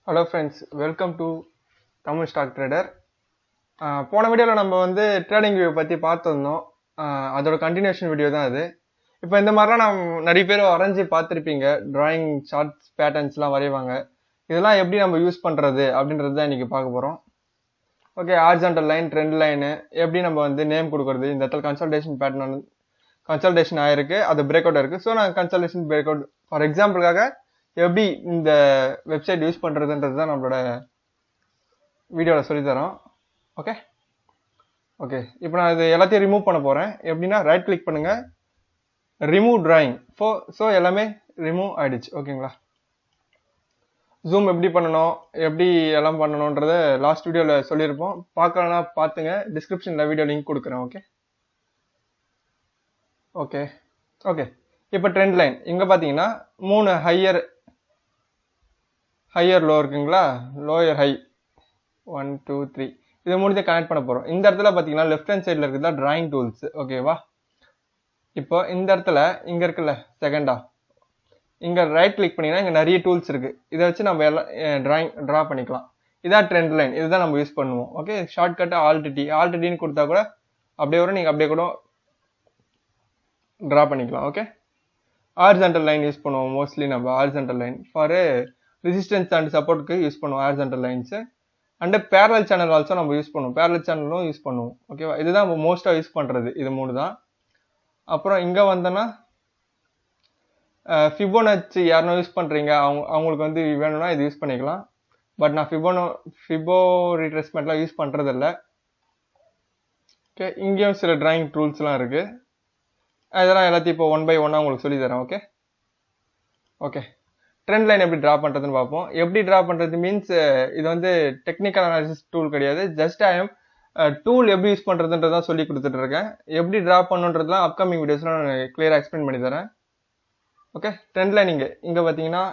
Hello friends, welcome to Tamizh stock trader. போன வீடியோல நம்ம வந்து ட்ரேடிங் வியூ பத்தி பார்த்திருந்தோம். அதோட கண்டினியூஷன் வீடியோ தான் அது. இப்போ இந்த மாதிரிலாம் நம்ம நிறைய பேர் வரைஞ்சி பார்த்துருப்பீங்க. டிராயிங் சார்ட்ஸ் பேட்டர்ன்ஸ்லாம் வரைவாங்க. இதெல்லாம் எப்படி நம்ம யூஸ் பண்றது அப்படின்றது தான் இன்னைக்கு பார்க்க போறோம். Okay, horizontal line, trend line எப்படி நம்ம வந்து நேம் கொடுக்கறது. இந்த இடத்துல கன்சல்டேஷன் பேட்டர்ன் கன்சல்டேஷன் ஆயிருக்கு, அது பிரேக் அவுட் இருக்கு. ஸோ நான் கன்சல்டேஷன் பிரேக் அவுட் ஃபார் எக்ஸாம்பிளுக்காக எப்படி இந்த வெப்சைட் யூஸ் பண்றதுன்றது தான் நம்மளோட வீடியோவில் சொல்லித்தரோம். ஓகே ஓகே இப்போ நான் இது எல்லாத்தையும் ரிமூவ் பண்ண போகிறேன். எப்படின்னா ரைட் கிளிக் பண்ணுங்க, ரிமூவ் டிராயிங். ஸோ எல்லாமே ரிமூவ் ஆயிடுச்சு. ஓகேங்களா, ஜூம் எப்படி பண்ணணும், எப்படி எல்லாம் பண்ணணுன்றத லாஸ்ட் வீடியோவில் சொல்லியிருப்போம். பார்க்கலன்னா பார்த்துங்க, டிஸ்கிரிப்ஷனில் வீடியோ லிங்க் கொடுக்குறேன். ஓகே ஓகே ஓகே இப்போ ட்ரெண்ட் லைன் இங்கே பார்த்தீங்கன்னா 3 ஹையர் லோ இருக்குங்களா, லோயர் ஹை 1 2 3 இது மூணுத்தையும் கனெக்ட் பண்ண போகிறோம். இந்த இடத்துல பார்த்தீங்கன்னா லெஃப்ட் ஹேண்ட் சைடில் இருக்குதா டிராயிங் டூல்ஸ். ஓகேவா, இப்போ இந்த இடத்துல இங்கே இருக்குல்ல செகண்டா, இங்கே ரைட் கிளிக் பண்ணிங்கன்னா இங்கே நிறைய டூல்ஸ் இருக்குது. இதை வச்சு நம்ம எல்லாம் ட்ரா பண்ணிக்கலாம். இதான் ட்ரெண்ட் லைன், இதுதான் நம்ம யூஸ் பண்ணுவோம். ஓகே, ஷார்ட்கட்டு ஆல்டின்னு கொடுத்தா கூட அப்படியே வரும், நீங்கள் அப்படியே கூட ட்ரா பண்ணிக்கலாம். ஓகே, ஹாரிசான்டல் லைன் யூஸ் பண்ணுவோம். மோஸ்ட்லி நம்ம horizontal line for resistance and சப்போர்ட்டுக்கு யூஸ் பண்ணுவோம் horizontal lines. And parallel channel also நம்ம யூஸ் பண்ணுவோம், பேரலல் சேனலும் யூஸ் பண்ணுவோம். ஓகேவா, இதுதான் நம்ம மோஸ்ட்டாக யூஸ் பண்ணுறது, இது மூணு தான். அப்புறம் இங்கே வந்தோன்னா ஃபிபோனச்சி யாருன்னா யூஸ் பண்ணுறீங்க, அவங்களுக்கு வந்து வேணும்னா இது யூஸ் பண்ணிக்கலாம். பட் நான் ஃபிபோ ரீட்ரேஸ்மெண்ட்லாம் யூஸ் பண்ணுறதில்ல. ஓகே, இங்கேயும் சில டிராயிங் டூல்ஸ்லாம் இருக்குது. இதெல்லாம் எல்லாத்தையும் இப்போ 1 by 1 உங்களுக்கு சொல்லி தரேன். ஓகே ஓகே ட்ரெண்ட் லைன் எப்படி ட்ரா பண்ணுறதுன்னு பார்ப்போம். எப்படி ட்ரா பண்ணுறது மீன்ஸ் இது வந்து டெக்னிக்கல் அனாலிசிஸ் டூல் கிடையாது. ஜஸ்ட் டூல் எப்படி யூஸ் பண்ணுறதுன்றதான் சொல்லி கொடுத்துட்டு இருக்கேன். எப்படி ட்ரா பண்ணுன்றதுலாம் அப்கமிங் வீடியோஸ்லாம் நான் கிளியராக எக்ஸ்பிளைன் பண்ணி தரேன். ஓகே, ட்ரெண்ட் லைன் இங்கே பார்த்தீங்கன்னா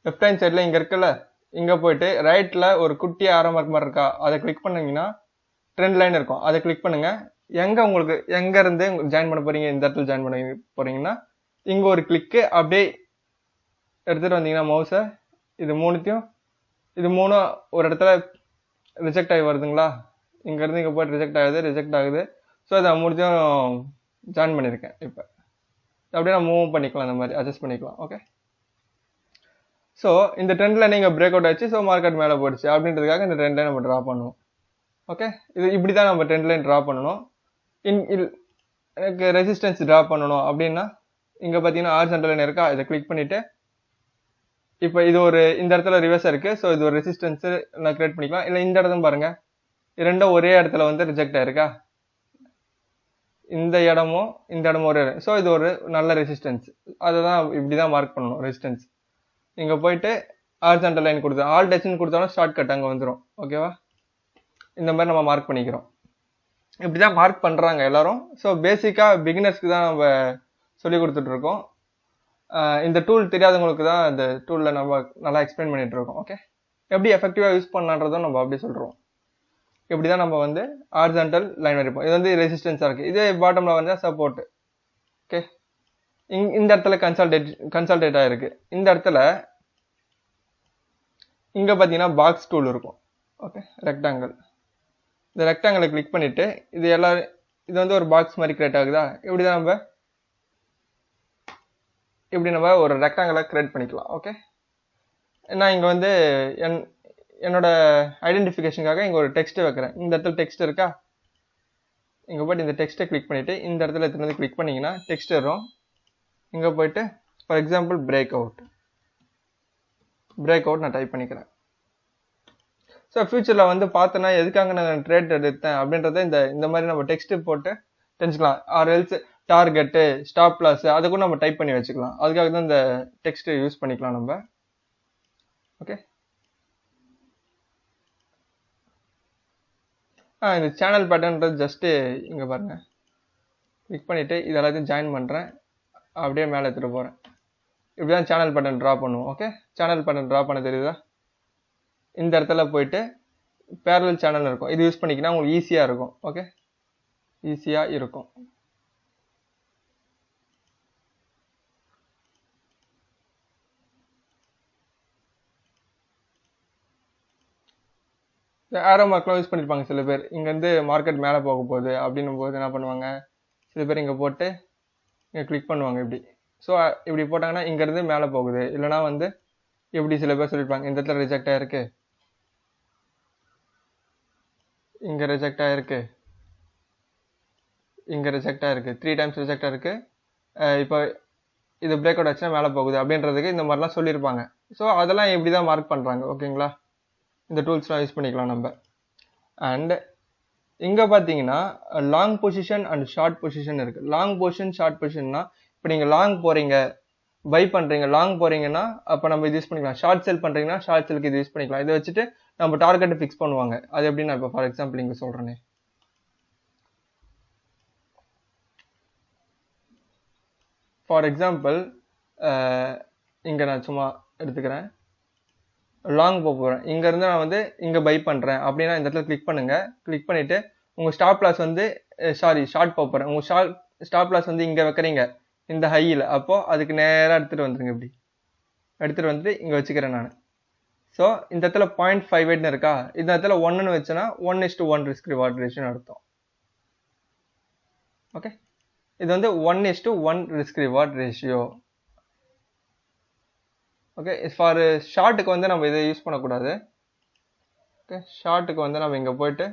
லெஃப்ட் ஹேண்ட் சைடில் இங்கே இருக்குல்ல, இங்கே போயிட்டு ரைட்டில் ஒரு குட்டி ஆரோ மார்க் மாதிரி இருக்கா, அதை கிளிக் பண்ணிங்கன்னா ட்ரெண்ட் லைன் இருக்கும். அதை கிளிக் பண்ணுங்கள். உங்களுக்கு எங்கேருந்து ஜாயின் பண்ண போகிறீங்க, இந்த இடத்துல ஜாயின் பண்ண போகிறீங்கன்னா இங்கே ஒரு கிளிக்கு அப்படியே எடுத்துகிட்டு வந்தீங்கன்னா மவுஸை, இது மூணும் ஒரு இடத்துல ரிஜெக்ட் ஆகி வருதுங்களா, இங்கேருந்து இங்கே போய்ட்டு ரிஜெக்ட் ஆகுது. ஸோ அதை மூணுத்தையும் ஜாயின் பண்ணியிருக்கேன். இப்போ அப்படியே நான் மூவ் பண்ணிக்கலாம், இந்த மாதிரி அட்ஜஸ்ட் பண்ணிக்கலாம். ஓகே, ஸோ இந்த ட்ரெண்டில் நீங்கள் பிரேக் அவுட் ஆச்சு, ஸோ மார்க்கெட் மேலே போயிடுச்சு அப்படின்றதுக்காக இந்த ட்ரெண்ட் லைன் நம்ம ட்ரா பண்ணுவோம். ஓகே, இது இப்படி தான் நம்ம ட்ரெண்ட் லைன் ட்ரா பண்ணணும். எனக்கு ரெசிஸ்டன்ஸ் ட்ரா பண்ணணும் அப்படின்னா இங்கே பார்த்தீங்கன்னா ஹாரிசான்டல் லைன் இருக்கா, இதை கிளிக் பண்ணிவிட்டு இப்போ இது இந்த இடத்துல ரிவர்ஸ் இருக்கு. ஸோ இது ஒரு ரெசிஸ்டன்ஸ் நான் கிரியேட் பண்ணிக்கலாம். இல்லை இந்த இடத்துல பாருங்க, ரெண்டும் ஒரே இடத்துல வந்து ரிஜெக்ட் ஆயிருக்கா, இந்த இடமும் ஒரே. ஸோ இது ஒரு நல்ல ரெசிஸ்டன்ஸ், அதை தான் இப்படி தான் மார்க் பண்ணணும் ரெசிஸ்டன்ஸ். இங்கே போயிட்டு ஹாரிசான்டல் லைன் கொடுத்தா ஆல் டச்னு கொடுத்தாலும் ஷார்ட் கட் அங்கே வந்துடும். ஓகேவா, இந்த மாதிரி நம்ம மார்க் பண்ணிக்கிறோம். இப்படி தான் மார்க் பண்ணுறாங்க எல்லாரும். ஸோ பேசிக்காக பிகினர்ஸ்க்கு தான் நம்ம சொல்லி கொடுத்துட்ருக்கோம். இந்த டூல் தெரியாதவங்களுக்கு தான் இந்த டூலில் நம்ம நல்லா எக்ஸ்பிளைன் பண்ணிட்டு இருக்கோம். ஓகே, எப்படி எஃபெக்டிவாக யூஸ் பண்ணலான்றதும் நம்ம அப்படி சொல்கிறோம். இப்படி தான் நம்ம வந்து ஹாரிசான்டல் லைன் வரைப்போம். இது வந்து ரெசிஸ்டன்ஸாக இருக்குது, இதே பாட்டமில் வந்து சப்போர்ட். ஓகே, இந்த இடத்துல கன்சல்டேட் ஆகிருக்கு. இந்த இடத்துல இங்கே பார்த்தீங்கன்னா பாக்ஸ் டூல் இருக்கும். Okay, rectangle. இந்த ரெக்டாங்கிளை கிளிக் பண்ணிவிட்டு இது வந்து ஒரு பாக்ஸ் மாதிரி கிரியேட் ஆகுதா, இப்படி தான் நம்ம ஒரு ரெக்டாங்கிளை கிரியேட் பண்ணிக்கலாம். ஓகே, நான் இங்கே வந்து என்னோட ஐடென்டிஃபிகேஷனுக்காக இங்கே ஒரு டெக்ஸ்ட் வைக்கிறேன். இந்த இடத்துல டெக்ஸ்ட் இருக்கா, இங்கே போய்ட்டு இந்த டெக்ஸ்ட்டை கிளிக் பண்ணிவிட்டு இந்த இடத்துல எடுத்துகிட்டு கிளிக் பண்ணிங்கன்னா டெக்ஸ்ட் வரும். இங்கே போயிட்டு ஃபார் எக்ஸாம்பிள் பிரேக் அவுட் நான் டைப் பண்ணிக்கிறேன். ஸோ ஃபியூச்சரில் வந்து பார்த்தோன்னா எதுக்காக நான் ட்ரேட் எடுத்தேன் அப்படின்றத இந்த மாதிரி நம்ம டெக்ஸ்ட் போட்டு தெரிஞ்சுக்கலாம். Or else target, stop loss அதை கூட நம்ம டைப் பண்ணி வச்சுக்கலாம். அதுக்காக தான் இந்த டெக்ஸ்ட் யூஸ் பண்ணிக்கலாம் நம்ம. ஓகே, இந்த சேனல் பேட்டர்ன்றது ஜஸ்ட்டு இங்கே பாருங்கள், கிளிக் பண்ணிவிட்டு இது எல்லாத்தையும் ஜாயின் பண்ணுறேன், அப்படியே மேலே எடுத்துகிட்டு போகிறேன். இப்படி தான் சேனல் பேட்டர்ன் ட்ரா பண்ணுவோம். ஓகே, சேனல் பேட்டர்ன் ட்ரா பண்ண தெரியுதா, இந்த இடத்துல போயிட்டு பேரலல் சேனல் இருக்கும், இது யூஸ் பண்ணிக்கினா உங்களுக்கு ஈஸியாக இருக்கும். ஓகே, ஈஸியாக இருக்கும். ஆரோ மார்க்லாம் யூஸ் பண்ணியிருப்பாங்க சில பேர். இங்கேருந்து மார்க்கெட் மேலே போக போகுது அப்படின்னும் போது என்ன பண்ணுவாங்க, சில பேர் இங்கே போட்டு இங்கே கிளிக் பண்ணுவாங்க இப்படி. ஸோ இப்படி போட்டாங்கன்னா இங்கேருந்து மேலே போகுது. இல்லைனா வந்து இப்படி சில பேர் சொல்லியிருப்பாங்க, இந்த இடத்துல ரிஜெக்ட் ஆகிருக்கு, இங்கே ரிஜெக்ட் ஆகிருக்கு, இங்கே ரிஜெக்ட் ஆகிருக்கு, 3 டைம்ஸ் ரிஜெக்ட் ஆகிருக்கு, இப்போ இது பிரேக் அவுட் ஆச்சுன்னா மேலே போகுது அப்படின்றதுக்கு இந்த மாதிரிலாம் சொல்லியிருப்பாங்க. ஸோ அதெல்லாம் இப்படி தான் மார்க் பண்ணுறாங்க. ஓகேங்களா, இந்த டூல்ஸ்லாம் யூஸ் பண்ணிக்கலாம் நம்ம. அண்ட் இங்கே பார்த்தீங்கன்னா long position and short position இருக்குது. லாங் பொசிஷன் ஷார்ட் பொசிஷன்னா, இப்போ நீங்கள் லாங் போகிறீங்க, பை பண்ணுறீங்க, லாங் போகிறீங்கன்னா அப்போ நம்ம இது யூஸ் பண்ணிக்கலாம். ஷார்ட் செல் பண்ணுறீங்கன்னா ஷார்ட் செல்க்கு இது யூஸ் பண்ணிக்கலாம். இதை வச்சுட்டு நம்ம டார்கெட்டை ஃபிக்ஸ் பண்ணுவாங்க. அது எப்படி நான் இப்போ ஃபார் எக்ஸாம்பிள் இங்கே சொல்கிறேனே, ஃபார் எக்ஸாம்பிள் இங்கே நான் சும்மா எடுத்துக்கிறேன், லாங் போக போகிறேன். இங்கேருந்து நான் வந்து இங்கே பை பண்ணுறேன் அப்படின்னா இந்த இடத்துல கிளிக் பண்ணுங்கள். கிளிக் பண்ணிவிட்டு உங்கள் ஸ்டாப் லாஸ் வந்து ஷார்ட் போக போகிறேன், உங்கள் ஸ்டாப் லாஸ் வந்து இங்கே வைக்கிறீங்க இந்த ஹையில். அப்போது அதுக்கு நேராக எடுத்துகிட்டு வந்துடுங்க. இப்படி எடுத்துகிட்டு வந்துட்டு இங்கே வச்சுக்கிறேன் நான். ஸோ இந்த இடத்துல 0.58 இருக்கா, இந்த இடத்துல 1ன்னு வச்சேன்னா 1:1 ரிஸ்க் ரிவார்ட் ரேஷியோன்னு அர்த்தம். ஓகே, இது வந்து 1:1 risk reward ratio. Okay, for ஷார்ட்டுக்கு வந்து நம்ம இதை யூஸ் பண்ணக்கூடாது. ஓகே, ஷார்ட்டுக்கு வந்து நம்ம இங்கே போயிட்டு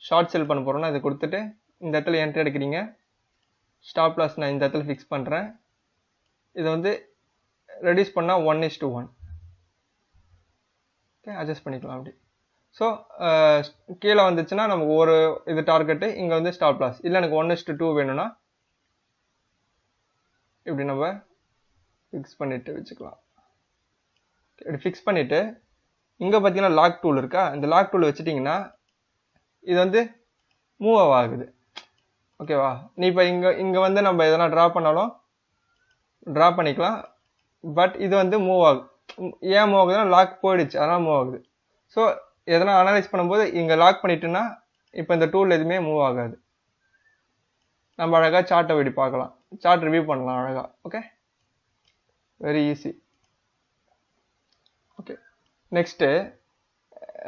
ஷார்ட் செல் பண்ண போகிறோம்னா இதை கொடுத்துட்டு இந்த இடத்துல என்ட்ரி எடுக்கிறீங்க. ஸ்டாப் லாஸ் நான் இந்த இடத்துல ஃபிக்ஸ் பண்ணுறேன். இதை வந்து ரெடியூஸ் பண்ணால் 1:1. ஓகே, அட்ஜஸ்ட் பண்ணிக்கலாம் அப்படி. ஸோ கீழே வந்துச்சுன்னா நமக்கு ஒரு இது டார்கெட்டு, இங்கே வந்து ஸ்டாப் லாஸ். இல்லை எனக்கு 1:2 வேணும்னா இப்படி நம்ம ஃபிக்ஸ் பண்ணிவிட்டு வச்சுக்கலாம். இப்படி ஃபிக்ஸ் பண்ணிவிட்டு இங்கே பார்த்தீங்கன்னா லாக் டூல் இருக்கா, இந்த லாக் டூல் வச்சுட்டிங்கன்னா இது வந்து மூவ் ஆகுது. ஓகேவா, நீ இப்போ இங்கே வந்து நம்ம எதனா ட்ரா பண்ணாலும் ட்ரா பண்ணிக்கலாம். பட் இது வந்து மூவ் ஆகுது. ஏன் மூவ் ஆகுதுன்னா லாக் போயிடுச்சு, அதனால் மூவ் ஆகுது. ஸோ எதனா அனலைஸ் பண்ணும்போது இங்கே லாக் பண்ணிட்டுன்னா இப்போ இந்த டூல் எதுவுமே மூவ் ஆகாது. நம்ம அழகாக சார்ட்டை விடி பார்க்கலாம், சார்ட் ரிவ்யூ பண்ணலாம் அழகாக. Okay, very easy. Okay, next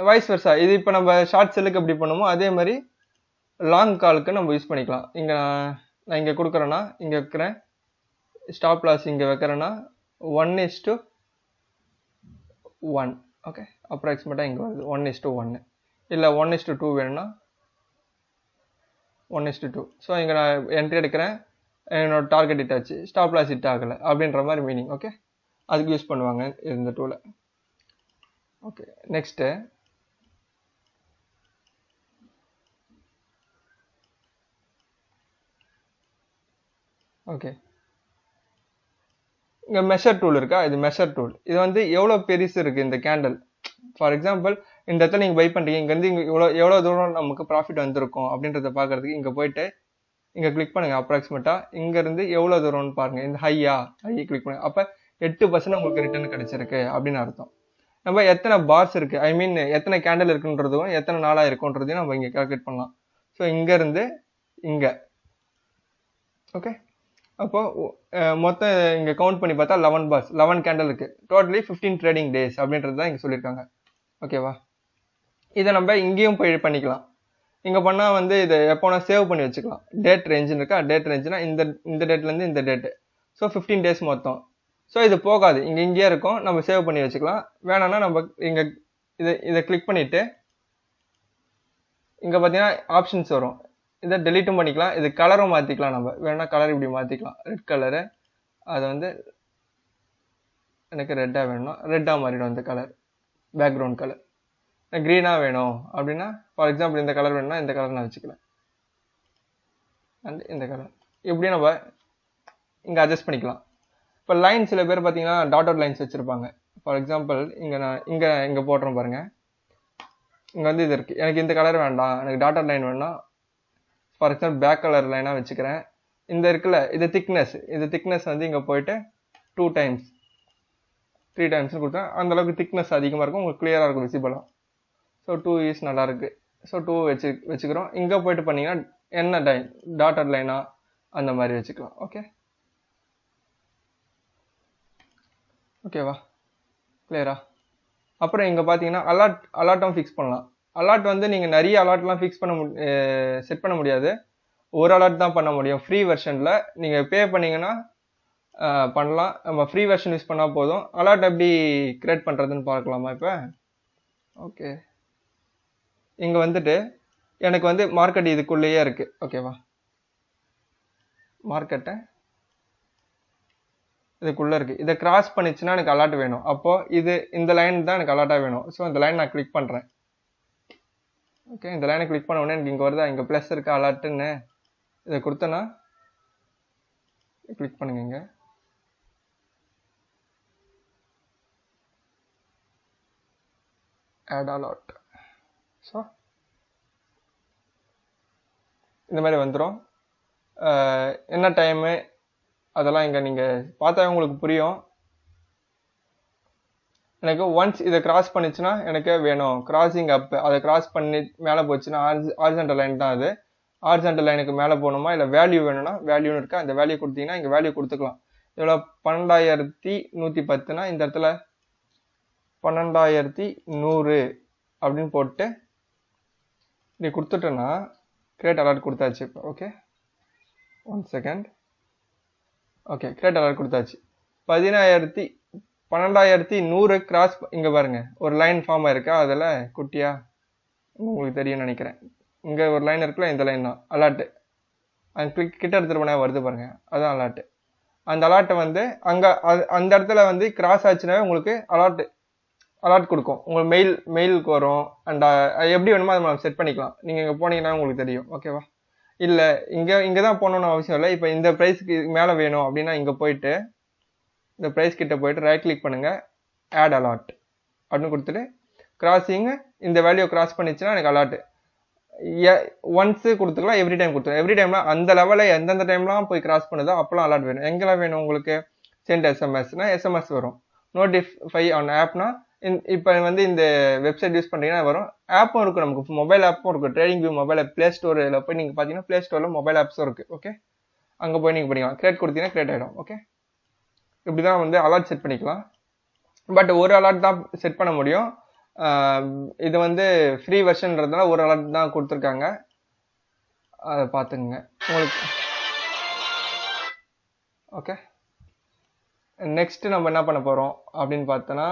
vice versa. இது இப்போ நம்ம ஷார்ட் செல்லுக்கு எப்படி பண்ணுமோ அதே மாதிரி லாங் காலுக்கு நம்ம யூஸ் பண்ணிக்கலாம். இங்கே நான் இங்கே கொடுக்குறேன்னா இங்கே வைக்கிறேன், ஸ்டாப் லாஸ் இங்கே வைக்கிறேன்னா 1:1. ஓகே, அப்ராக்சிமேட்டாக இங்கே வருது 1:1. இல்லை 1:2 வேணும்னா 1:2. ஸோ இங்கே நான் என்ட்ரி எடுக்கிறேன், என்னோட டார்கெட் ஹிட் ஆச்சு, ஸ்டாப் லாஸ் ஹிட் ஆகலை அப்படின்ற மாதிரி மீனிங். ஓகே, அதுக்கு யூஸ் பண்ணுவாங்க இந்த டூலை. ஓகே, நெக்ஸ்ட்டு ஓகே, இங்கே மெஷர் டூல் இருக்கா, இது மெஷர் டூல். இது வந்து எவ்வளோ பெருசு இருக்குது இந்த கேண்டல். ஃபார் எக்ஸாம்பிள் இந்த இடத்துல நீங்கள் பை பண்ணுறீங்க, இங்கேருந்து இங்கே எவ்வளோ தூரம் நமக்கு ப்ராஃபிட் வந்திருக்கும் அப்படின்றத பார்க்குறதுக்கு இங்கே போயிட்டு இங்கே கிளிக் பண்ணுங்கள். அப்ராக்சிமேட்டாக இங்கேருந்து எவ்வளோ தூரம்னு பாருங்கள். இந்த ஹையை கிளிக் பண்ணுங்கள். அப்போ 8% உங்களுக்கு ரிட்டர்ன் கிடைச்சிருக்கு அப்படின்னு அர்த்தம். நம்ம எத்தனை பார்ஸ் இருக்குது, ஐ மீன் எத்தனை கேண்டல் இருக்குன்றதும் எத்தனை நாளாக இருக்குன்றதையும் நம்ம இங்கே கால்குலேட் பண்ணலாம். ஸோ இங்கேருந்து இங்கே. ஓகே, அப்போது மொத்தம் இங்கே கவுண்ட் பண்ணி பார்த்தா 11 பார்ஸ், 11 கேண்டல் இருக்குது. டோட்டலி 15 ட்ரேடிங் டேஸ் அப்படின்றது தான் இங்கே சொல்லியிருக்காங்க. ஓகேவா, இதை நம்ம இங்கேயும் போய் பண்ணிக்கலாம். இங்கே பண்ணால் வந்து இதை எப்போனா சேவ் பண்ணி வச்சுக்கலாம். டேட் ரேஞ்சுன்னு இருக்கா, டேட் ரேஞ்சுனா இந்த டேட்லேருந்து இந்த டேட்டு. ஸோ 15 டேஸ் மொத்தம். ஸோ இது போகாது, இங்கேயே இருக்கும், நம்ம சேவ் பண்ணி வச்சுக்கலாம். வேணான்னா நம்ம இங்கே இதை கிளிக் பண்ணிவிட்டு இங்கே பார்த்தீங்கன்னா ஆப்ஷன்ஸ் வரும், இதை டெலீட்டும் பண்ணிக்கலாம். இது கலரும் மாற்றிக்கலாம். நம்ம வேணால் கலர் இப்படி மாற்றிக்கலாம், ரெட் கலரு. அதை வந்து எனக்கு ரெட்டாக வேணும்னா ரெட்டாக மாறிடும் இந்த கலர், பேக்ரவுண்ட் கலர். க்ரீனாக வேணும் அப்படின்னா ஃபார் எக்ஸாம்பிள் இந்த கலர் வேணும்னா இந்த கலர் நான் வச்சுக்கிறேன். அண்ட் இந்த கலர் இப்படியே நம்ம இங்கே அட்ஜஸ்ட் பண்ணிக்கலாம். இப்போ லைன் சில பேர் பார்த்தீங்கன்னா டாட்டட் லைன்ஸ் வச்சுருப்பாங்க. ஃபார் எக்ஸாம்பிள் நான் இங்கே போடுறேன் பாருங்கள். இங்கே வந்து இது இருக்குது, எனக்கு இந்த கலர் வேண்டாம், எனக்கு டாட்டட் லைன் வேணும்னா ஃபார் எக்ஸாம்பிள் பேக் கலர் லைனாக வச்சுக்கிறேன். இந்த இருக்குல்ல, இது திக்னஸ் வந்து இங்கே போயிட்டு 2 டைம்ஸ் 3 டைம்ஸ்னு கொடுத்தா அந்தளவுக்கு திக்னஸ் அதிகமாக இருக்கும், உங்களுக்கு கிளியராக இருக்கும், விசிபிளாக. ஸோ 2 இஸ் நல்லாயிருக்கு. ஸோ 2 வச்சுக்கிறோம். இங்கே போய்ட்டு பண்ணிங்கன்னா என்ன டாட்டட் லைனா அந்த மாதிரி வச்சுக்கலாம். ஓகேவா, கிளியரா. அப்புறம் இங்கே பார்த்தீங்கன்னா அலாட்டும் ஃபிக்ஸ் பண்ணலாம். அலாட் வந்து நீங்கள் நிறைய அலாட்லாம் ஃபிக்ஸ் பண்ண செட் பண்ண முடியாது. ஒரு அலாட் தான் பண்ண முடியும் ஃப்ரீ வெர்ஷனில். நீங்கள் பே பண்ணிங்கன்னா பண்ணலாம். நம்ம ஃப்ரீ வெர்ஷன் யூஸ் பண்ணால் போதும். அலாட் எப்படி கிரியேட் பண்ணுறதுன்னு பார்க்கலாமா இப்போ? ஓகே, இங்கே வந்துட்டு எனக்கு வந்து மார்க்கெட் இதுக்குள்ளேயே இருக்குது. ஓகேவா, மார்க்கெட்டை இதுக்குள்ளே இருக்குது. இதை கிராஸ் பண்ணிச்சுன்னா எனக்கு அலாட் வேணும். அப்போது இந்த லைன் தான் எனக்கு அலாட்டாக வேணும். ஸோ இந்த லைன் நான் கிளிக் பண்ணுறேன். ஓகே, இந்த லைனை கிளிக் பண்ண உடனே எனக்கு இங்கே வருதா, இங்கே ப்ளஸ் இருக்கு அலாட்டுன்னு. இதை கொடுத்தேன்னா கிளிக் பண்ணுங்க, இங்கே ஆட் அலாட். ஸோ இந்த மாதிரி வந்துடும். என்ன டைமு அதெல்லாம் இங்கே நீங்கள் பார்த்தா உங்களுக்கு புரியும். எனக்கு ஒன்ஸ் இதை கிராஸ் பண்ணிச்சுன்னா எனக்கு வேணும் கிராசிங் அப். அதை கிராஸ் பண்ணி மேலே போச்சுன்னா ஹாரிசான்டல் லைன் தான் அது. ஹாரிசான்டல் லைனுக்கு மேலே போகணுமா, இல்லை வேல்யூ வேணும்னா வேல்யூன்னு இருக்கா, அந்த வேல்யூ கொடுத்தீங்கன்னா இங்கே வேல்யூ கொடுத்துக்கலாம். இவ்வளோ 12,110னா இந்த இடத்துல 12,100 அப்படின்னு போட்டு இப்படி கொடுத்துட்டோன்னா கிரியேட் அலாட் கொடுத்தாச்சு. இப்போ okay, 1 second. Okay, create alert கொடுத்தாச்சு. 12,100 கிராஸ். இங்கே பாருங்க ஒரு லைன் ஃபார்ம் ஆயிருக்கா, அதில் குட்டியா உங்களுக்கு தெரியும் நினைக்கிறேன். இங்கே ஒரு லைன் இருக்குல்ல, இந்த லைன் தான் அலாட்டு. அது கிட்ட எடுத்துகிட்டு போனால் வருது பாருங்க, அதுதான் அலாட்டு. அந்த அலாட்டை வந்து அங்கே அந்த இடத்துல வந்து கிராஸ் ஆச்சுனாவே உங்களுக்கு அலாட் கொடுக்கும். உங்களுக்கு மெயிலுக்கு வரும். அண்ட் எப்படி வேணுமோ அதை நம்ம செட் பண்ணிக்கலாம். நீங்கள் இங்கே போனீங்கன்னா உங்களுக்கு தெரியும். ஓகேவா, இல்லை இங்கே தான் போகணுன்னு அவசியம் இல்லை. இப்போ இந்த ப்ரைஸ்க்கு மேலே வேணும் அப்படின்னா இங்கே போயிட்டு இந்த ப்ரைஸ் கிட்ட போயிட்டு ரைட் கிளிக் பண்ணுங்க, ஆட் அலாட் அப்படின்னு கொடுத்துட்டு கிராசிங் இந்த வேல்யூ கிராஸ் பண்ணிச்சுன்னா எனக்கு அலாட்டு. ஒன்ஸு கொடுத்துக்கலாம், எவ்ரி டைம் கொடுத்துக்கலாம். எவ்ரி டைம்லாம் அந்த லெவலில் எந்தெந்த டைம்லாம் போய் கிராஸ் பண்ணுதோ அப்போலாம் அலாட் வேணும். எங்கெல்லாம் வேணும் உங்களுக்கு? சென்ட் எஸ்எம்எஸ்னா எஸ்எம்எஸ் வரும். நோட்டிஃபை ஆன் ஆப்னா இப்போ வந்து இந்த வெப்சைட் யூஸ் பண்ணுறீங்கன்னா வரும். ஆப்பும் இருக்குது, நமக்கு மொபைல் ஆப்பும் இருக்குது. Trading view mobile app play ஸ்டோரில் போய் நீங்கள் பார்த்தீங்கன்னா ப்ளே ஸ்டோரில் மொபைல் ஆப்ஸும் இருக்குது. ஓகே, அங்கே போய் நீங்கள் பண்ணிக்கலாம். கிரியேட் கொடுத்தீங்கன்னா கிரியேட் ஆகிடும். ஓகே, இப்படி தான் வந்து அலாட் செட் பண்ணிக்கலாம். பட் ஒரு அலாட் தான் செட் பண்ண முடியும். இது வந்து ஃப்ரீ வெர்ஷன்றதுனால ஒரு அலாட் தான் கொடுத்துருக்காங்க, அதை பார்த்துக்குங்க உங்களுக்கு. ஓகே, நெக்ஸ்ட் நம்ம என்ன பண்ண போகிறோம் அப்படின்னு பார்த்தோன்னா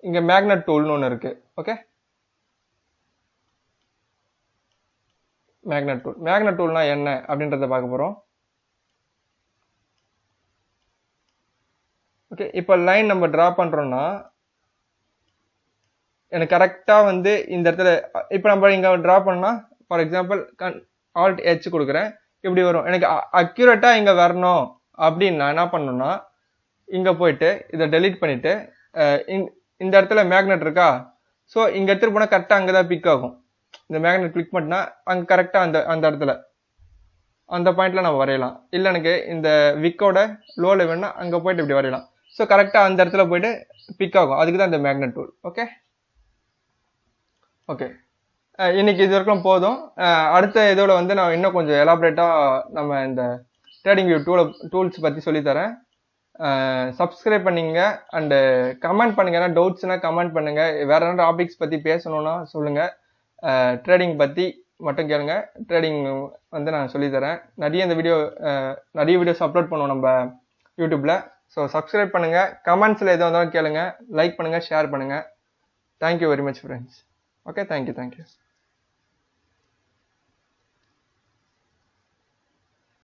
இங்கே மேக்னெட் டூல்னு ஒன்று இருக்குது. ஓகே, மேக்னெட் டூல்னா என்ன அப்படின்றத பார்க்க போகிறோம். ஓகே, இப்போ லைன் நம்ம ட்ரா பண்ணுறோன்னா எனக்கு கரெக்டாக வந்து இந்த இடத்துல இப்போ நம்ம இங்கே ட்ரா பண்ணால் ஃபார் எக்ஸாம்பிள் Alt H கொடுக்குறேன், இப்படி வரும். எனக்கு அக்யூரேட்டாக இங்கே வரணும் அப்படின்னு நான் என்ன பண்ணணும்னா இங்கே போயிட்டு இதை டெலீட் பண்ணிவிட்டு இந்த இடத்துல மேக்னெட் இருக்கா, ஸோ இங்கே எடுத்துகிட்டு போனால் கரெக்டாக அங்கே தான் பிக் ஆகும். இந்த மேக்னெட் கிளிக் பண்ணினா அங்கே கரெக்டாக அந்த இடத்துல அந்த பாயிண்ட்ல நம்ம வரையலாம். இல்லை எனக்கு இந்த விக்கோட லோவில் வேணும்னா அங்கே போயிட்டு இப்படி வரையலாம். ஸோ கரெக்டாக அந்த இடத்துல போயிட்டு பிக் ஆகும். அதுக்கு தான் இந்த மேக்னெட் டூல். ஓகே ஓகே, இன்னைக்கு இது வரைக்கும் போதும். அடுத்த இதோட வந்து நான் இன்னும் கொஞ்சம் எலாபரேட்டாக நம்ம இந்த ட்ரேடிங் வியூ டூல்ஸ் பற்றி சொல்லித்தரேன். சப்ஸ்கிரைப் பண்ணிங்க அண்டு கமெண்ட் பண்ணுங்க. ஏன்னா டவுட்ஸ்னால் கமெண்ட் பண்ணுங்க. வேற என்ன டாபிக்ஸ் பற்றி பேசணும்னா சொல்லுங்கள். ட்ரேடிங் பற்றி மட்டும் கேளுங்க. ட்ரேடிங் வந்து நான் சொல்லித்தரேன். நிறைய வீடியோஸ் அப்லோட் பண்ணுவோம் நம்ம யூடியூப்பில். ஸோ சப்ஸ்கிரைப் பண்ணுங்கள். கமெண்ட்ஸில் எது வந்தாலும் கேளுங்க. லைக் பண்ணுங்கள், ஷேர் பண்ணுங்கள். Thank you very much friends. Okay, thank you.